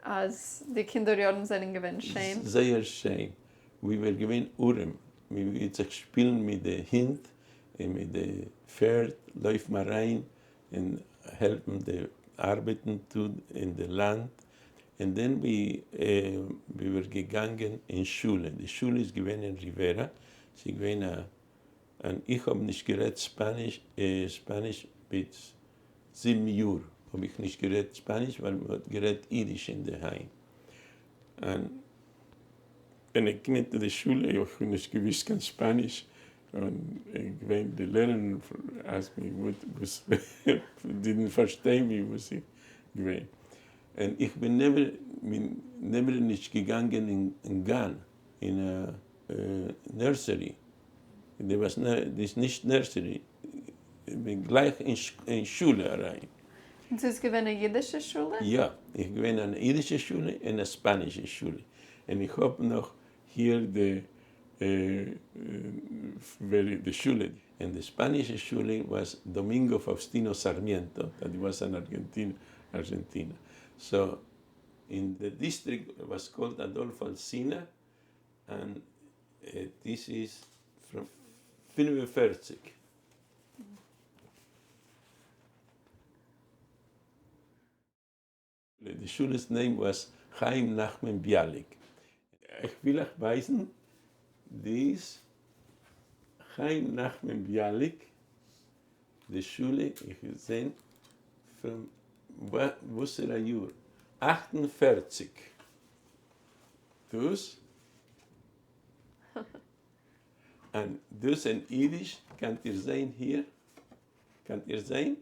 als die Kinderjahren sind gewesen schön. Sehr schön. Wir waren gewesen Urem. Wir jetzt spielen mit dem Hund, mit dem Pferd, läuft man rein und helfen die arbeiten tun in dem Land. Und dann wir waren gegangen in Schule. Die Schule ist gewesen in Rivera. Sie gewesen, und ich habe nicht geredet Spanisch bis 7 Jahren. Habe ich nicht geredet Spanisch, weil man geredet Jiddisch in der Heim. Und wenn ich ging in die Schule, ich habe nicht gewusst kein Spanisch. Und wenn die Lehrerin asked me, was didn't verstehen me, was ich gewesen. Und ich bin never nicht gegangen in Ghana, in a Nursery. Das ist nicht Nursery. Ich bin gleich in Schule rein. Und es ist eine jiddische Schule? Ja, ich bin in eine jiddische Schule und eine spanische Schule. Und ich habe noch hier die Schule. Und die spanische Schule war Domingo Faustino Sarmiento, that was in Argentina. So, in the district was called Adolfo Alsina, and this is from 45. The Schule's name was Chaim Nachman Bialik. Ich will euch weisen, dies Chaim Nachman Bialik, die Schule, ich sehe, von wusser Jahr, 48. Dus, und dus in Jiddisch, könnt ihr sehen hier, könnt ihr sehen?